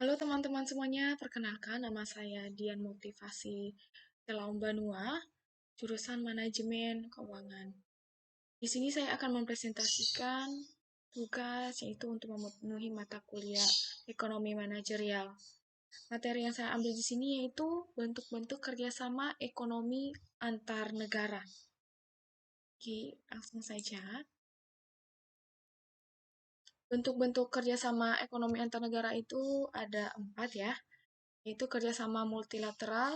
Halo teman-teman semuanya, perkenalkan nama saya Dian Motivasi Telaum Banua, jurusan Manajemen Keuangan. Di sini saya akan mempresentasikan tugas yaitu untuk memenuhi mata kuliah Ekonomi Manajerial. Materi yang saya ambil di sini yaitu bentuk-bentuk kerjasama ekonomi antar negara. Oke, langsung saja. Bentuk-bentuk kerjasama ekonomi antar negara itu ada 4 ya, yaitu kerjasama multilateral,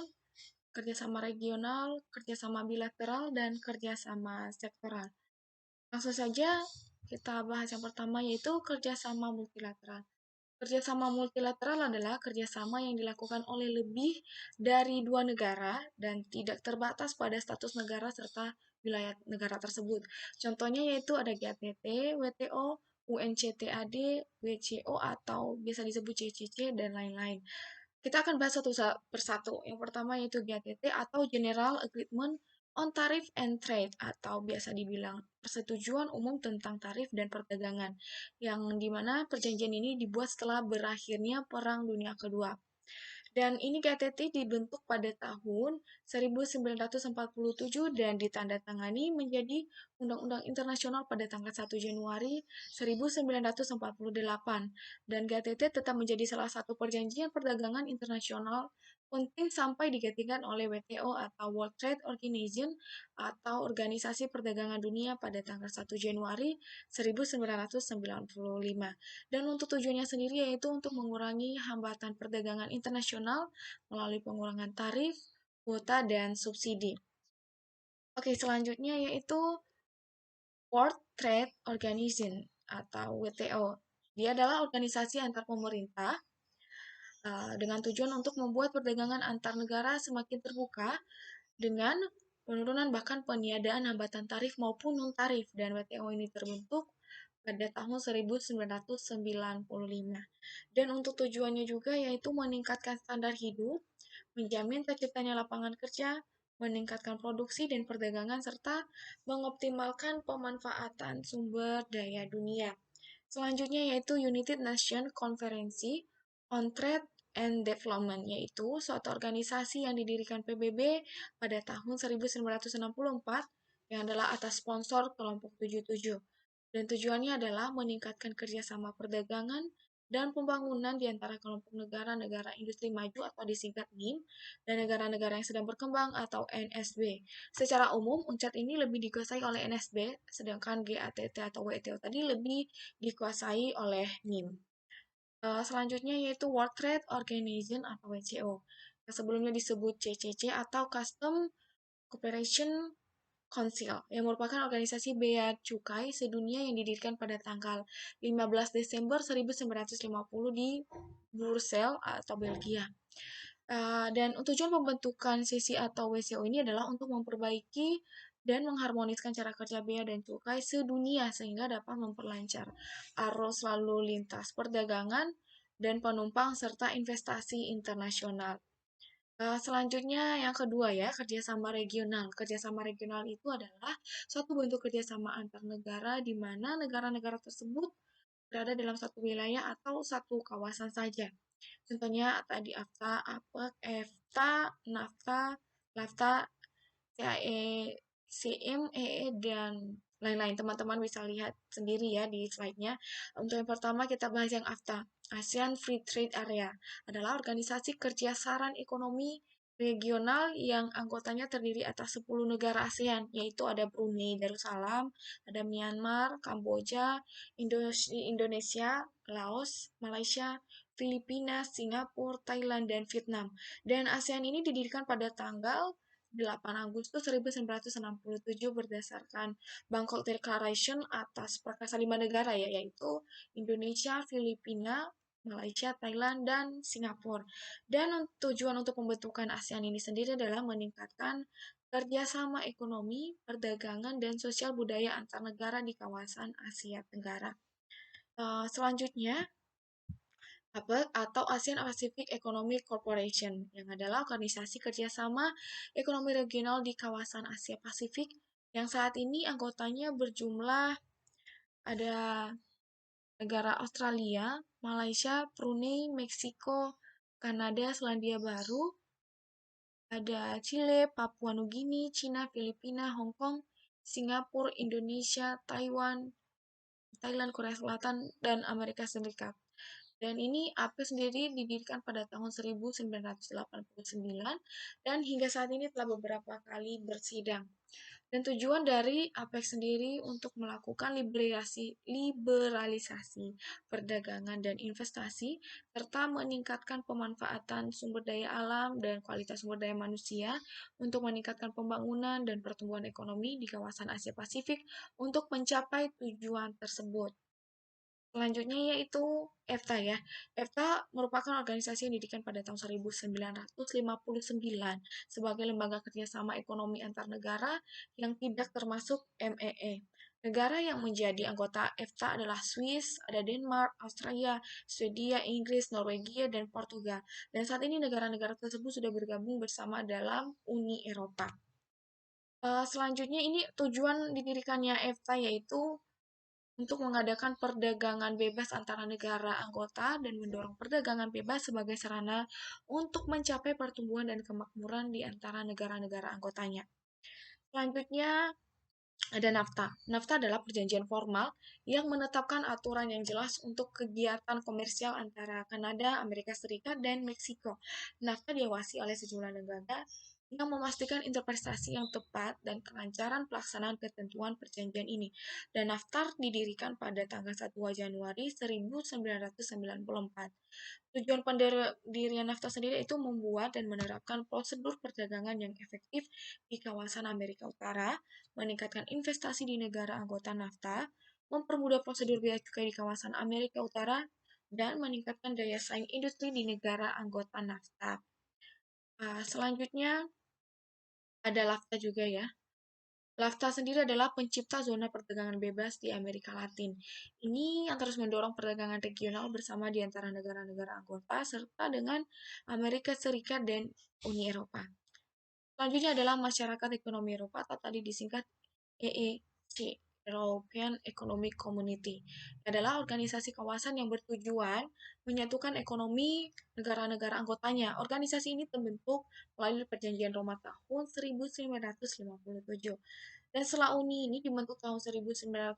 kerjasama regional, kerjasama bilateral, dan kerjasama sektoral. Langsung saja kita bahas yang pertama yaitu kerjasama multilateral. Kerjasama multilateral adalah kerjasama yang dilakukan oleh lebih dari dua negara dan tidak terbatas pada status negara serta wilayah negara tersebut. Contohnya yaitu ada GATT, WTO, UNCTAD, WCO atau biasa disebut CCC, dan lain-lain. Kita akan bahas satu persatu. Yang pertama yaitu GATT atau General Agreement on Tariff and Trade atau biasa dibilang Persetujuan Umum tentang Tarif dan Perdagangan, yang dimana perjanjian ini dibuat setelah berakhirnya Perang Dunia Kedua. Dan ini KTT dibentuk pada tahun 1947 dan ditandatangani menjadi Undang-Undang Internasional pada tanggal 1 Januari 1948. Dan GTT tetap menjadi salah satu perjanjian perdagangan internasional penting sampai digantikan oleh WTO atau World Trade Organization atau Organisasi Perdagangan Dunia pada tanggal 1 Januari 1995. Dan untuk tujuannya sendiri yaitu untuk mengurangi hambatan perdagangan internasional melalui pengurangan tarif, kuota, dan subsidi. Oke, selanjutnya yaitu World Trade Organization atau WTO. Dia adalah organisasi antar pemerintah dengan tujuan untuk membuat perdagangan antar negara semakin terbuka dengan penurunan bahkan peniadaan hambatan tarif maupun non-tarif, dan WTO ini terbentuk pada tahun 1995. Dan untuk tujuannya juga yaitu meningkatkan standar hidup, menjamin terciptanya lapangan kerja, meningkatkan produksi dan perdagangan, serta mengoptimalkan pemanfaatan sumber daya dunia. Selanjutnya yaitu United Nations Konferensi on Trade and Development, yaitu suatu organisasi yang didirikan PBB pada tahun 1964 yang adalah atas sponsor kelompok 77. Dan tujuannya adalah meningkatkan kerjasama perdagangan dan pembangunan di antara kelompok negara-negara industri maju atau disingkat NIM dan negara-negara yang sedang berkembang atau NSB. Secara umum, UNCTAD ini lebih dikuasai oleh NSB, sedangkan GATT atau WTO tadi lebih dikuasai oleh NIM. Selanjutnya yaitu World Trade Organization atau WCO, yang sebelumnya disebut CCC atau Custom Cooperation Council, yang merupakan organisasi bea cukai sedunia yang didirikan pada tanggal 15 Desember 1950 di Brussels atau Belgia. Dan tujuan pembentukan CC atau WCO ini adalah untuk memperbaiki dan mengharmoniskan cara kerja bea dan cukai sedunia sehingga dapat memperlancar arus lalu lintas perdagangan dan penumpang serta investasi internasional. Selanjutnya yang kedua ya, kerjasama regional. Kerjasama regional itu adalah suatu bentuk kerjasama antar negara di mana negara-negara tersebut berada dalam satu wilayah atau satu kawasan saja. Contohnya tadi AFTA, APEC, EFTA, NAFTA, LAFTA, CAE, CM, EE, dan lain-lain. Teman-teman bisa lihat sendiri ya di slide-nya. Untuk yang pertama kita bahas yang AFTA. ASEAN Free Trade Area adalah organisasi kerja saran ekonomi regional yang anggotanya terdiri atas 10 negara ASEAN, yaitu ada Brunei Darussalam, ada Myanmar, Kamboja, Indonesia, Laos, Malaysia, Filipina, Singapura, Thailand, dan Vietnam. Dan ASEAN ini didirikan pada tanggal 8 Agustus 1967 berdasarkan Bangkok Declaration atas perkasa 5 negara ya, yaitu Indonesia, Filipina, Malaysia, Thailand, dan Singapura. Dan tujuan untuk pembentukan ASEAN ini sendiri adalah meningkatkan kerjasama ekonomi, perdagangan, dan sosial budaya antar negara di kawasan Asia Tenggara. Selanjutnya, APEC atau ASEAN Pacific Economic Corporation, yang adalah organisasi kerjasama ekonomi regional di kawasan Asia Pasifik yang saat ini anggotanya berjumlah ada negara Australia, Malaysia, Brunei, Meksiko, Kanada, Selandia Baru, ada Chile, Papua Nugini, Cina, Filipina, Hong Kong, Singapura, Indonesia, Taiwan, Thailand, Korea Selatan, dan Amerika Serikat. Dan ini APEC sendiri didirikan pada tahun 1989 dan hingga saat ini telah beberapa kali bersidang. Dan tujuan dari APEC sendiri untuk melakukan liberalisasi perdagangan dan investasi, serta meningkatkan pemanfaatan sumber daya alam dan kualitas sumber daya manusia untuk meningkatkan pembangunan dan pertumbuhan ekonomi di kawasan Asia Pasifik untuk mencapai tujuan tersebut. Selanjutnya yaitu EFTA ya. EFTA merupakan organisasi yang didirikan pada tahun 1959 sebagai lembaga kerjasama ekonomi antar negara yang tidak termasuk MEE. Negara yang menjadi anggota EFTA adalah Swiss, ada Denmark, Australia, Swedia, Inggris, Norwegia, dan Portugal. Dan saat ini negara-negara tersebut sudah bergabung bersama dalam Uni Eropa. Selanjutnya ini tujuan didirikannya EFTA yaitu untuk mengadakan perdagangan bebas antara negara anggota dan mendorong perdagangan bebas sebagai sarana untuk mencapai pertumbuhan dan kemakmuran di antara negara-negara anggotanya. Selanjutnya ada NAFTA. NAFTA adalah perjanjian formal yang menetapkan aturan yang jelas untuk kegiatan komersial antara Kanada, Amerika Serikat, dan Meksiko. NAFTA diawasi oleh sejumlah negara yang memastikan interpretasi yang tepat dan kelancaran pelaksanaan ketentuan perjanjian ini. Dan NAFTA didirikan pada tanggal 1 Januari 1994. Tujuan pendirian NAFTA sendiri itu membuat dan menerapkan prosedur perdagangan yang efektif di kawasan Amerika Utara, meningkatkan investasi di negara anggota NAFTA, mempermudah prosedur bea cukai di kawasan Amerika Utara, dan meningkatkan daya saing industri di negara anggota NAFTA. Selanjutnya ada LAFTA juga ya. LAFTA sendiri adalah pencipta zona perdagangan bebas di Amerika Latin. Ini yang terus mendorong perdagangan regional bersama di antara negara-negara anggota serta dengan Amerika Serikat dan Uni Eropa. Selanjutnya adalah Masyarakat Ekonomi Eropa atau tadi disingkat EEC, European Economic Community. Adalah organisasi kawasan yang bertujuan menyatukan ekonomi negara-negara anggotanya. Organisasi ini terbentuk melalui Perjanjian Roma tahun 1957. Dan setelah Uni ini dibentuk tahun 1993,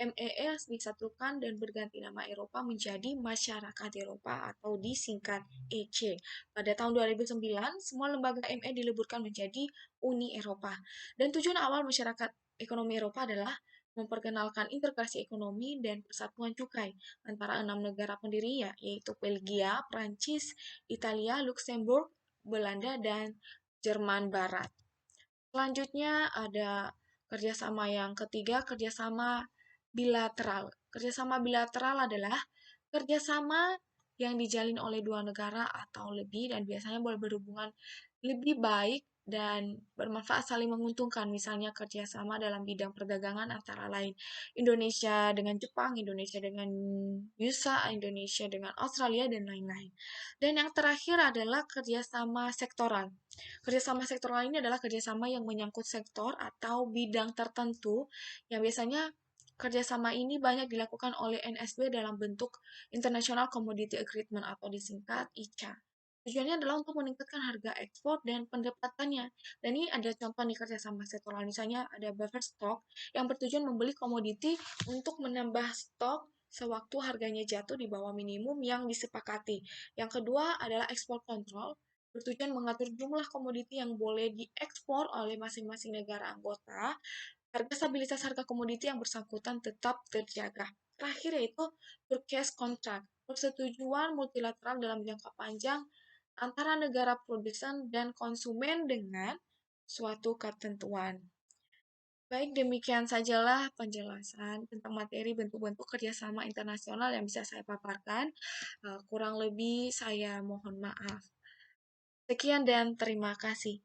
MEE disatukan dan berganti nama Eropa menjadi Masyarakat Eropa atau disingkat EC. Pada tahun 2009, semua lembaga ME dileburkan menjadi Uni Eropa. Dan tujuan awal masyarakat ekonomi Eropa adalah memperkenalkan integrasi ekonomi dan persatuan cukai antara 6 negara pendiri yaitu Belgia, Prancis, Italia, Luxembourg, Belanda, dan Jerman Barat. Selanjutnya ada kerjasama yang ketiga, kerjasama bilateral. Kerjasama bilateral adalah kerjasama yang dijalin oleh dua negara atau lebih dan biasanya boleh berhubungan lebih baik dan bermanfaat saling menguntungkan. Misalnya kerjasama dalam bidang perdagangan antara lain Indonesia dengan Jepang, Indonesia dengan USA, Indonesia dengan Australia, dan lain-lain. Dan yang terakhir adalah kerjasama sektoral. Kerjasama sektoral ini adalah kerjasama yang menyangkut sektor atau bidang tertentu yang biasanya kerjasama ini banyak dilakukan oleh NSB dalam bentuk International Commodity Agreement atau disingkat ICA. Tujuannya adalah untuk meningkatkan harga ekspor dan pendapatannya. Dan ini ada contoh nih kerjasama sektoral. Misalnya ada buffer stock yang bertujuan membeli komoditi untuk menambah stok sewaktu harganya jatuh di bawah minimum yang disepakati. Yang kedua adalah ekspor kontrol bertujuan mengatur jumlah komoditi yang boleh diekspor oleh masing-masing negara anggota. Harga stabilitas harga komoditi yang bersangkutan tetap terjaga. Terakhir yaitu purchase contract, persetujuan multilateral dalam jangka panjang antara negara produsen dan konsumen dengan suatu ketentuan. Baik, demikian sajalah penjelasan tentang materi bentuk-bentuk kerjasama internasional yang bisa saya paparkan. Kurang lebih saya mohon maaf. Sekian dan terima kasih.